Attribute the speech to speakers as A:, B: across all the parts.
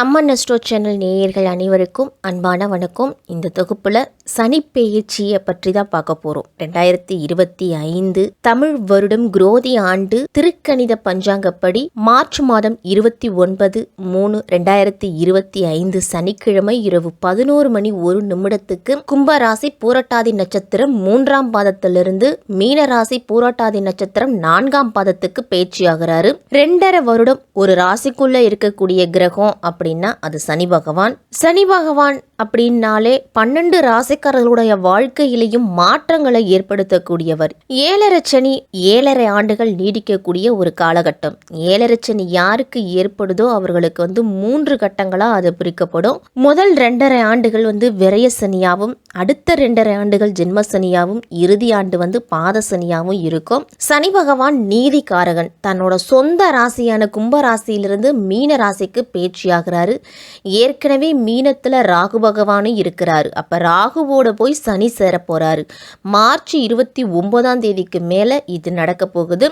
A: அம்மன் astro channel நேயர்கள் அனைவருக்கும் அன்பான வணக்கம். இந்த தொகுப்புல சனி பெயர்ச்சியை பற்றி தான் பார்க்க போறோம். 2025 தமிழ் வருடம் குரோதி ஆண்டு திருக்கணித பஞ்சாங்கப்படி மார்ச் மாதம் 29/3/2025 சனிக்கிழமை இரவு 11:01 கும்பராசி பூரட்டாதி நட்சத்திரம் 3ஆம் பாதத்திலிருந்து மீனராசி பூரட்டாதி நட்சத்திரம் 4ஆம் பாதத்துக்கு பேச்சியாகிறாரு. 2.5 வருடம் ஒரு ராசிக்குள்ள இருக்கக்கூடிய கிரகம் அப்படின்னா அது சனி பகவான். சனி பகவான் அப்படின்னாலே 12 ராசிக்காரர்களுடைய வாழ்க்கையிலையும் மாற்றங்களை ஏற்படுத்தக்கூடியவர். 7.5 சனி 7.5 ஆண்டுகள் நீடிக்கக்கூடிய ஒரு காலகட்டம். 7.5 சனி யாருக்கு ஏற்படுதோ அவர்களுக்கு 3 கட்டங்களா அது பிரிக்கப்படும். முதல் 2.5 ஆண்டுகள் விரய சனியாவும், அடுத்த 2.5 ஆண்டுகள் ஜென்ம சனியாவும், இறுதி ஆண்டு பாத சனியாவும் இருக்கும். சனி பகவான் நீதிக்காரகன். தன்னோட சொந்த ராசியான கும்ப ராசியிலிருந்து மீன ராசிக்கு பேச்சியாகிறாரு. ஏற்கனவே மீனத்துல ராகு பகவானும் இருக்கிறாரு. அப்ப ராகுவோட போய் சனி சேர போறாரு. மார்ச் 29ஆம் தேதிக்கு மேல இது நடக்க போகுது.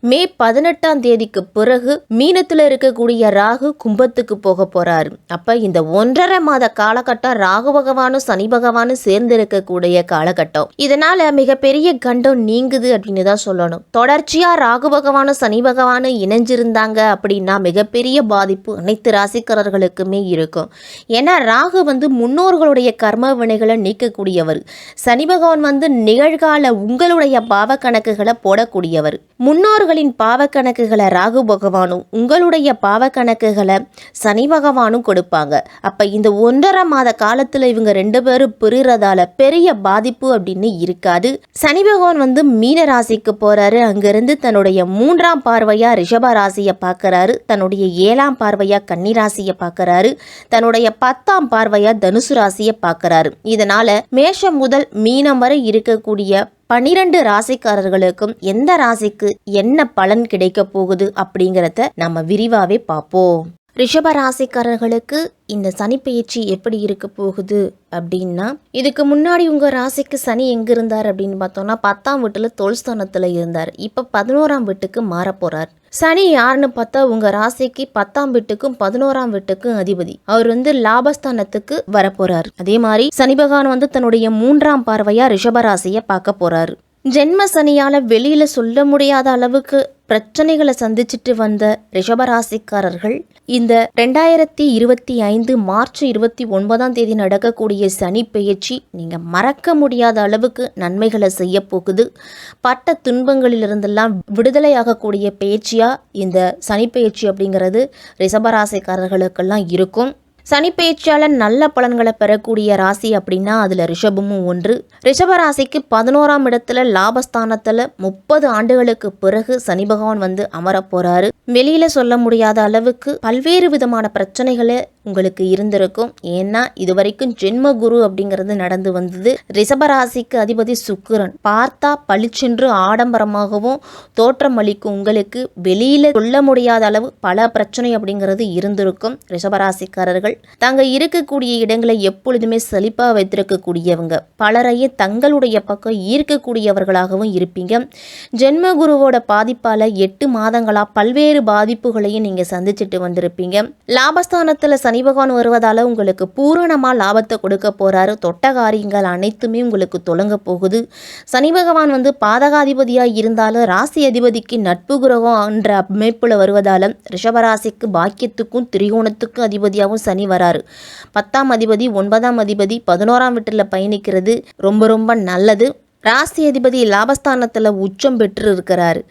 A: மே 18ஆம் தேதிக்கு பிறகு மீனத்துல இருக்கக்கூடிய ராகு கும்பத்துக்கு போக போறாரு. அப்ப இந்த 1.5 மாத காலகட்டம் ராகு பகவானும் சனி பகவானும் சேர்ந்து இருக்கக்கூடிய காலகட்டம். இதனால மிகப்பெரிய கண்டம் நீங்குது அப்படின்னு தான் சொல்லணும். தொடர்ச்சியா ராகு பகவானும் சனி பகவானும் இணைஞ்சிருந்தாங்க அப்படின்னா மிகப்பெரிய பாதிப்பு அனைத்து ராசிக்காரர்களுக்குமே இருக்கும். ஏன்னா ராகு முன்னோர்களுடைய கர்ம வினைகளை நீக்கக்கூடியவர். சனி பகவான் நிகழ்கால உங்களுடைய பாவ கணக்குகளை போடக்கூடியவர். முன்னோர்களின் பாவ கணக்குகளை ராகு பகவானும் உங்களுடைய பாவ கணக்குகளை சனி பகவானும் கொடுப்பாங்க. அப்ப இந்த 1.5 மாத காலத்துல இவங்க 2 பேரும் பிரிறதால பெரிய பாதிப்பு அப்படின்னு இருக்காது. சனி பகவான் மீன ராசிக்கு போறாரு. அங்கிருந்து தன்னுடைய 3ஆம் பார்வையா ரிஷப ராசியை பார்க்கிறாரு. தன்னுடைய 7ஆம் பார்வையா கன்னி ராசியை பார்க்கிறாரு. தன்னுடைய 10ஆம் பார்வையா தனுசு ராசியை பார்க்கிறாரு. இதனால மேஷம் முதல் மீனம் வரை இருக்கக்கூடிய 12 ராசிக்காரர்களுக்கும் எந்த ராசிக்கு என்ன பலன் கிடைக்க போகுது அப்படிங்கிறத நம்ம விரிவாவே பார்ப்போம். ரிஷப ராசிக்காரர்களுக்கு இந்த சனி பெயர்ச்சி எப்படி இருக்க போகுது அப்படின்னா, இதுக்கு முன்னாடி உங்க ராசிக்கு சனி எங்க இருந்தார் அப்படின்னு பார்த்தோம்னா 10ஆம் வீட்டுல தொல்ஸ்தானத்துல இருந்தார். இப்ப 11ஆம் வீட்டுக்கு மாற போறார். சனி யாருன்னு பார்த்தா உங்க ராசிக்கு 10ஆம் வீட்டுக்கும் 11ஆம் வீட்டுக்கும் அதிபதி. அவர் லாபஸ்தானத்துக்கு வரப்போறாரு. அதே மாதிரி சனி பகவான் தன்னுடைய 3ஆம் பார்வையா ரிஷப ராசியை பார்க்க போறாரு. ஜென்ம சனியால வெளியில சொல்ல முடியாத அளவுக்கு பிரச்சனைகளை சந்திச்சுட்டு வந்த ரிஷபராசிக்காரர்கள் இந்த 2025 மார்ச் 29ஆம் தேதி நடக்கக்கூடிய சனி பெயர்ச்சி நீங்க மறக்க முடியாத அளவுக்கு நன்மைகளை செய்ய போகுது. பட்ட துன்பங்களிலிருந்தெல்லாம் விடுதலை ஆகக்கூடிய பெயர்ச்சியா இந்த சனி பெயர்ச்சி அப்படிங்கிறது ரிஷபராசிக்காரர்களுக்கெல்லாம் இருக்கும். சனி பெயர்ச்சியால நல்ல பலன்களை பெறக்கூடிய ராசி அப்படின்னா அதுல ரிஷபமும் ஒன்று. ரிஷப ராசிக்கு 11ஆம் இடத்துல லாபஸ்தானத்துல 30 ஆண்டுகளுக்கு பிறகு சனி பகவான் அமர போறாரு. வெளியில சொல்ல முடியாத அளவுக்கு பல்வேறு விதமான பிரச்சனைகளை உங்களுக்கு இருந்திருக்கும். ஏன்னா இதுவரைக்கும் ஜென்ம குரு அப்படிங்கிறது நடந்து வந்தது. ரிஷபராசிக்கு அதிபதி சுக்கிரன். பார்த்தா பளிச்சென்று ஆடம்பரமாகவும் தோற்றம் அளிக்கும் உங்களுக்கு வெளியில சொல்ல முடியாத அளவு பல பிரச்சனை அப்படிங்கிறது இருந்திருக்கும். ரிஷபராசிக்காரர்கள் தாங்க இருக்கக்கூடிய இடங்களை எப்பொழுதுமே செழிப்பா வைத்திருக்கக்கூடியவங்க. பலரையே தங்களுடைய பக்கம் ஈர்க்கக்கூடியவர்களாகவும் இருப்பீங்க. ஜென்ம குருவோட பாதிப்பால 8 மாதங்களா பல்வேறு பாதிப்புகளையும் நீங்க சந்திச்சுட்டு வந்திருப்பீங்க. லாபஸ்தானத்துல சனி பகவான் வருவதால உங்களுக்கு பூரணமா லாபத்தை கொடுக்க போறாரு. தொட்ட காரியங்கள் அனைத்துமே உங்களுக்கு தொடங்க போகுது. சனி பகவான் பாதகாதிபதியா இருந்தாலும் ராசி அதிபதிக்கு நட்பு கிரகம் என்ற அமைப்புல வருவதால ரிஷபராசிக்கு பாக்கியத்துக்கும் திரிகோணத்துக்கும் அதிபதியாகவும் சனி வராரு. 10ஆம் அதிபதி 9ஆம் அதிபதி 11ஆம் வீட்டுல பயணிக்கிறது ரொம்ப நல்லது. ராசி அதிபதி லாபஸ்தானத்துல உச்சம் பெற்று இருக்கிறாரு.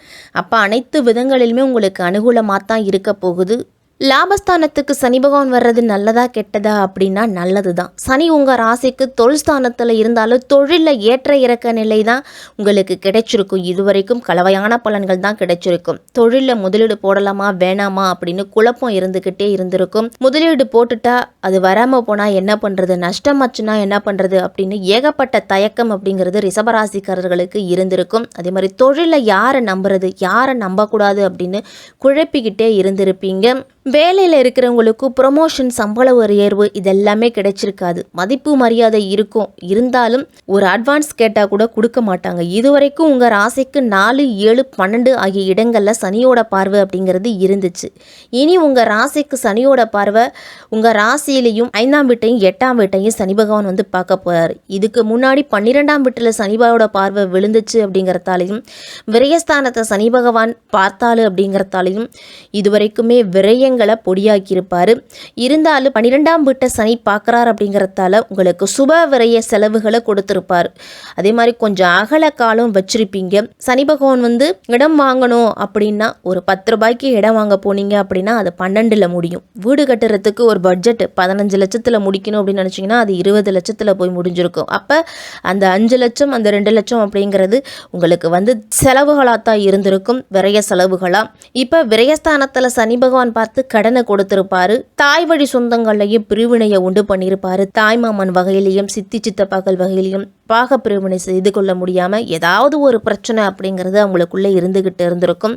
A: அப்ப அனைத்து விதங்களிலுமே உங்களுக்கு அனுகூலமாக தான் இருக்க போகுது. லாபஸ்தானத்துக்கு சனி பகவான் வர்றது நல்லதா கெட்டதா அப்படின்னா நல்லது தான். சனி உங்கள் ராசிக்கு தொழில்ஸ்தானத்தில் இருந்தாலும் தொழிலில் ஏற்ற இறக்க நிலை தான் உங்களுக்கு கிடைச்சிருக்கும். இதுவரைக்கும் கலவையான பலன்கள் தான் கிடைச்சிருக்கும். தொழிலில் முதலீடு போடலாமா வேணாமா அப்படின்னு குழப்பம் இருந்துக்கிட்டே இருந்திருக்கும். முதலீடு போட்டுட்டா அது வராமல் போனால் என்ன பண்ணுறது, நஷ்டமாச்சுன்னா என்ன பண்ணுறது அப்படின்னு ஏகப்பட்ட தயக்கம் அப்படிங்கிறது ரிஷபராசிக்காரர்களுக்கு இருந்திருக்கும். அதே மாதிரி தொழிலில் யாரை நம்புறது யாரை நம்பக்கூடாது அப்படின்னு குழப்பிக்கிட்டே இருந்திருப்பீங்க. வேலையில் இருக்கிறவங்களுக்கு ப்ரொமோஷன், சம்பள உயர்வு இதெல்லாமே கிடைச்சிருக்காது. மதிப்பு மரியாதை இருக்கும், இருந்தாலும் ஒரு அட்வான்ஸ் கேட்டால் கூட கொடுக்க மாட்டாங்க. இதுவரைக்கும் உங்கள் ராசிக்கு 4, 7, 12 ஆகிய இடங்களில் சனியோட பார்வை அப்படிங்கிறது இருந்துச்சு. இனி உங்கள் ராசிக்கு சனியோட பார்வை உங்கள் ராசியிலையும் 5ஆம் வீட்டையும் 8ஆம் வீட்டையும் சனி பகவான் வந்து பார்க்க போகிறார். இதுக்கு முன்னாடி 12ஆம் வீட்டில் சனிபாவோட பார்வை விழுந்துச்சு அப்படிங்கிறதாலையும் விரயஸ்தானத்தை சனி பகவான் பார்த்தாலு அப்படிங்கிறதாலையும் இதுவரைக்குமே விரயங்களை பொடியாக்கியிருப்பார். இருந்தாலும் 12ஆம் வீட்டை சனி பார்க்குறார் அப்படிங்கிறதால உங்களுக்கு சுப விரய செலவுகளை கொடுத்துருப்பார். அதே மாதிரி கொஞ்சம் அகல காலம் வச்சிருப்பீங்க. சனி பகவான் வந்து இடம் வாங்கணும் அப்படின்னா ஒரு 10 ரூபாய்க்கு இடம் வாங்க போனீங்க அப்படின்னா அது 12ல் முடியும். வீடு கட்டுறதுக்கு ஒரு பட்ஜெட் 15 லட்சத்தில் முடிக்கணும் அப்படின்னு நினச்சிங்கன்னா அது 20 லட்சத்தில் போய் முடிஞ்சிருக்கும். அப்போ அந்த 5 லட்சம் அந்த 2 லட்சம் அப்படிங்கிறது உங்களுக்கு வந்து செலவுகளாக தான் இருந்திருக்கும், விரய செலவுகளாக. இப்போ விரயஸ்தானத்தில் சனி பகவான் பார்த்து கடனை கொடுத்திருப்பாரு. தாய் வழி சொந்தங்கள்லையும் பிரிவினையை உண்டு பண்ணியிருப்பாரு. தாய்மாமன் வகையிலையும் சித்தி சித்தப்பாக்கள் வகையிலையும் பாக பிரிவினை செய்து கொள்ள முடியாமல் ஏதாவது ஒரு பிரச்சனை அப்படிங்கிறது அவங்களுக்குள்ளே இருந்துக்கிட்டு இருந்திருக்கும்.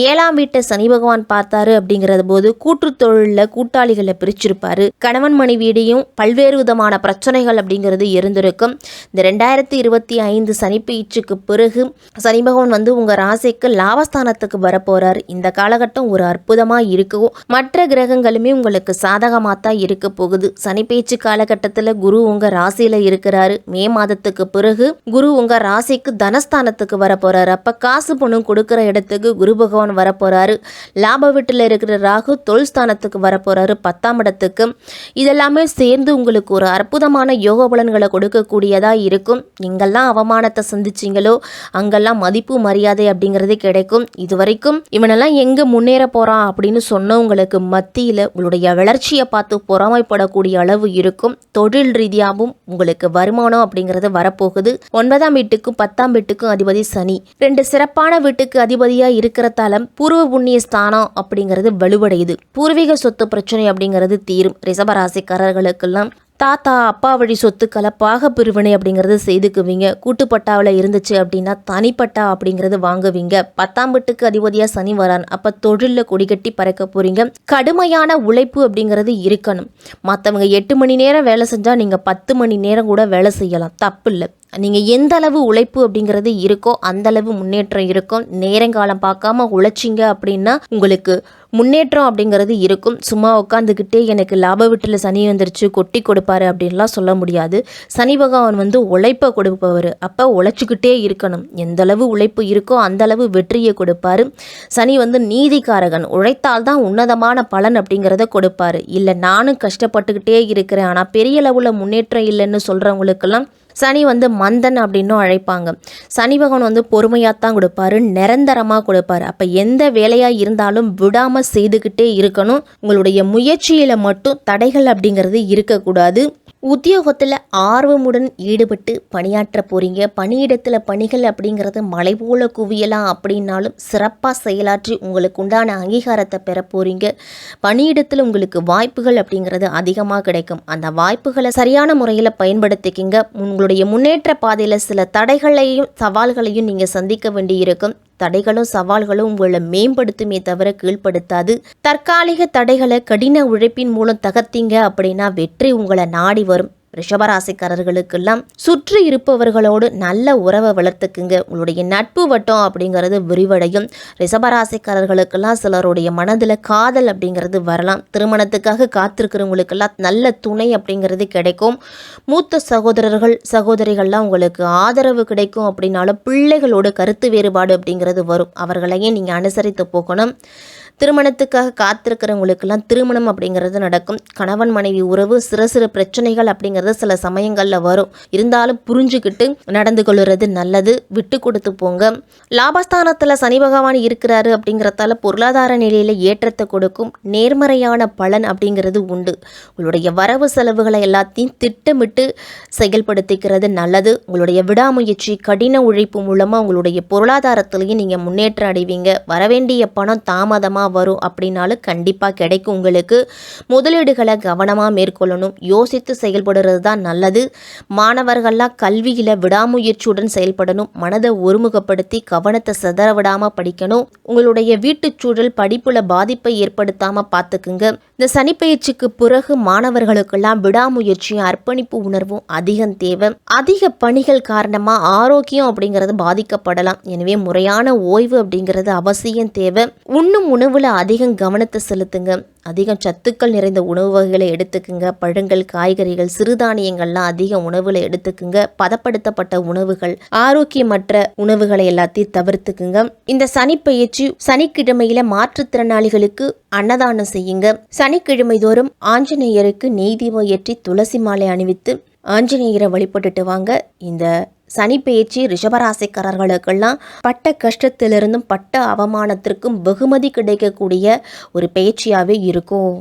A: 7ஆம் வீட்டை சனி பகவான் பார்த்தாரு அப்படிங்கிறது போது கூட்டு தொழிலில் கூட்டாளிகளை பிரிச்சிருப்பாரு. கணவன் மனைவியிடையும் பல்வேறு விதமான பிரச்சனைகள் அப்படிங்கிறது இருந்திருக்கும். இந்த 2025 சனி பயிற்சிக்கு பிறகு சனி பகவான் வந்து உங்கள் ராசிக்கு லாபஸ்தானத்துக்கு வரப்போறார். இந்த காலகட்டம் ஒரு அற்புதமாக இருக்கும். மற்ற கிரகங்களுமே உங்களுக்கு சாதகமாக தான் இருக்க போகுது. சனி பயிற்சி காலகட்டத்தில் குரு உங்கள் ராசியில் இருக்கிறாரு. மே மாதத்துக்கு பிறகு குரு உங்க ராசிக்கு தனஸ்தானத்துக்கு வர போறாரு. அப்ப காசு பணம் கொடுக்கிற இடத்துக்கு குரு பகவான் வர போறாரு. லாப வீட்டில் இருக்கிற ராகு தொழில் ஸ்தானத்துக்கு வர போறாரு, 10ஆம் இடத்துக்கு. இதெல்லாமே சேர்ந்து உங்களுக்கு ஒரு அற்புதமான யோக பலன்களை கொடுக்கக்கூடியதா இருக்கும். எங்கெல்லாம் அவமானத்தை சந்திச்சிங்களோ அங்கெல்லாம் மதிப்பு மரியாதை அப்படிங்கிறது கிடைக்கும். இதுவரைக்கும் இவனெல்லாம் எங்க முன்னேற போறான் அப்படின்னு சொன்னவங்களுக்கு மத்தியில் உங்களுடைய வளர்ச்சியை பார்த்து பொறாமைப்படக்கூடிய அளவு இருக்கும். தொழில் ரீதியாகவும் உங்களுக்கு வருமானம் அப்படிங்கிறது வரப்போகுது. 9ஆம் வீட்டுக்கும் 10ஆம் வீட்டுக்கும் அதிபதி சனி 2 சிறப்பான வீட்டுக்கு அதிபதியா இருக்கிறதால பூர்வ புண்ணிய ஸ்தானம் அப்படிங்கிறது வலுவடையுது. பூர்வீக சொத்து பிரச்சனை அப்படிங்கிறது தீரும். ரிஷபராசிக்காரர்களுக்கெல்லாம் தாத்தா அப்பா வழி சொத்துக்களை பாக பிரிவினை அப்படிங்கிறது செய்துக்குவீங்க. கூட்டுப்பட்டாவில் இருந்துச்சு அப்படின்னா தனிப்பட்டா அப்படிங்கிறது வாங்குவீங்க. 10ஆம் வீட்டுக்கு அதிபதியாக சனி வரான். அப்போ தொழிலில் கொடிகட்டி பறக்க போறீங்க. கடுமையான உழைப்பு அப்படிங்கிறது இருக்கணும். மற்றவங்க 8 மணி நேரம் வேலை செஞ்சால் நீங்கள் 10 மணி நேரம் கூட வேலை செய்யலாம், தப்பு இல்லை. நீங்கள் எந்த அளவு உழைப்பு அப்படிங்கிறது இருக்கோ அந்த அளவு முன்னேற்றம் இருக்கும். நேரங்காலம் பார்க்காம உழைச்சிங்க அப்படின்னா உங்களுக்கு முன்னேற்றம் அப்படிங்கிறது இருக்கும். சும்மா உட்காந்துக்கிட்டே எனக்கு லாப வீட்டில் சனி வந்துருச்சு கொட்டி கொடுப்பாரு அப்படின்லாம் சொல்ல முடியாது. சனி பகவான் வந்து உழைப்பை கொடுப்பவர். அப்போ உழைச்சிக்கிட்டே இருக்கணும். எந்த அளவு உழைப்பு இருக்கோ அந்த அளவு வெற்றியை கொடுப்பாரு. சனி வந்து நீதிக்காரகன். உழைத்தால் தான் உன்னதமான பலன் அப்படிங்கிறத கொடுப்பாரு. இல்லை நானும் கஷ்டப்பட்டுக்கிட்டே இருக்கிறேன் ஆனால் பெரிய அளவில் முன்னேற்றம் இல்லைன்னு சொல்கிறவங்களுக்கெல்லாம் சனி வந்து மந்தன் அப்படின்னும் அழைப்பாங்க. சனி பகவான் வந்து பொறுமையாக தான் கொடுப்பாரு, நிரந்தரமாக கொடுப்பாரு. அப்போ எந்த வேலையாக இருந்தாலும் விடாமல் செய்துக்கிட்டே இருக்கணும். உங்களுடைய முயற்சியில் மட்டும் தடைகள் அப்படிங்கிறது இருக்கக்கூடாது. உத்தியோகத்தில் ஆர்வமுடன் ஈடுபட்டு பணியாற்ற போகிறீங்க. பணியிடத்தில் பணிகள் அப்படிங்கிறது மலை போல குவியலாம் அப்படின்னாலும் சிறப்பாக செயலாற்றி உங்களுக்கு உண்டான அங்கீகாரத்தை பெற போகிறீங்க. பணியிடத்தில் உங்களுக்கு வாய்ப்புகள் அப்படிங்கிறது அதிகமாக கிடைக்கும். அந்த வாய்ப்புகளை சரியான முறையில் பயன்படுத்திக்கிங்க. உங்களுடைய முன்னேற்ற பாதையில் சில தடைகளையும் சவால்களையும் நீங்கள் சந்திக்க வேண்டியிருக்கும். தடைகளும் சவால்களும் உங்களை மேம்படுத்துமே தவிர கீழ்ப்படுத்தாது. தற்காலிக தடைகளை கடின உழைப்பின் மூலம் தகர்த்தீங்க அப்படின்னா வெற்றி உங்களை நாடி வரும். ரிஷபராசிக்காரர்களுக்கெல்லாம் சுற்றி இருப்பவர்களோடு நல்ல உறவை வளர்த்துக்குங்க. உங்களுடைய நட்பு வட்டம் அப்படிங்கிறது விரிவடையும். ரிஷபராசிக்காரர்களுக்கெல்லாம் சிலருடைய மனதில் காதல் அப்படிங்கிறது வரலாம். திருமணத்துக்காக காத்திருக்கிறவங்களுக்கெல்லாம் நல்ல துணை அப்படிங்கிறது கிடைக்கும். மூத்த சகோதரர்கள் சகோதரிகள்லாம் உங்களுக்கு ஆதரவு கிடைக்கும். அப்படின்னாலும் பிள்ளைகளோட கருத்து வேறுபாடு அப்படிங்கிறது வரும். அவர்களையும் நீங்கள் அனுசரித்து போகணும். திருமணத்துக்காக காத்திருக்கிறவங்களுக்கெல்லாம் திருமணம் அப்படிங்கிறது நடக்கும். கணவன் மனைவி உறவு சிறு சிறு பிரச்சனைகள் அப்படிங்கிறது சில சமயங்களில் வரும். இருந்தாலும் புரிஞ்சுக்கிட்டு நடந்து கொள்வது நல்லது. விட்டு கொடுத்து போங்க. லாபஸ்தானத்தில் சனி பகவான் இருக்கிறாரு அப்படிங்கிறதால பொருளாதார நிலையில் ஏற்றத்தை கொடுக்கும். நேர்மறையான பலன் அப்படிங்கிறது உண்டு. உங்களுடைய வரவு செலவுகளை எல்லாத்தையும் திட்டமிட்டு செயல்படுத்திக்கிறது நல்லது. உங்களுடைய விடாமுயற்சி கடின உழைப்பு மூலமாக உங்களுடைய பொருளாதாரத்திலையும் நீங்கள் முன்னேற்றம் அடைவீங்க. வரவேண்டிய பணம் தாமதமாக வரும் அப்படின்னாலும் கண்டிப்பாக கிடைக்கும். உங்களுக்கு முதலீடுகளை கவனமாக மேற்கொள்ளணும். யோசித்து செயல்படுறது அப்படிங்கிறது தான் நல்லது. மாணவர்கள்லாம் கல்வியில் விடாமுயற்சியுடன் செயல்படணும். மனதை ஒருமுகப்படுத்தி கவனத்தை சிதற விடாமல் படிக்கணும். உங்களுடைய வீட்டுச் சூழல் படிப்புல பாதிப்பை ஏற்படுத்தாமல் பார்த்துக்குங்க. இந்த சனிப்பெயர்ச்சிக்கு பிறகு மாணவர்களுக்கெல்லாம் விடாமுயற்சியும் அர்ப்பணிப்பு உணர்வும் அதிகம் தேவை. அதிக பணிகள் காரணமாக ஆரோக்கியம் அப்படிங்கிறது பாதிக்கப்படலாம். எனவே முறையான ஓய்வு அப்படிங்கிறது அவசியம் தேவை. உண்ணும் உணவுல அதிகம் கவனத்தை செலுத்துங்க. அதிகம் சத்துக்கள் நிறைந்த உணவு வகைகளை எடுத்துக்குங்க. பழங்கள், காய்கறிகள், சிறுதானியங்கள்லாம் அதிக உணவுல எடுத்துக்குங்க. பதப்படுத்தப்பட்ட உணவுகள், ஆரோக்கியமற்ற உணவுகளை எல்லாத்தையும் தவிர்த்துக்குங்க. இந்த சனிப்பெயர்ச்சி சனிக்கிழமையில மாற்றுத்திறனாளிகளுக்கு அன்னதானம் செய்யுங்க. சனிக்கிழமை தோறும் ஆஞ்சநேயருக்கு நெய் தீபம் ஏற்றி துளசி மாலை அணிவித்து ஆஞ்சநேயரை வழிபட்டுட்டு வாங்க. இந்த சனிப்பெயர்ச்சி ரிஷபராசிக்காரர்களுக்கெல்லாம் பட்ட கஷ்டத்திலிருந்தும் பட்ட அவமானத்திற்கும் வெகுமதி கிடைக்கக்கூடிய ஒரு பயிற்சியாகவே இருக்கும்.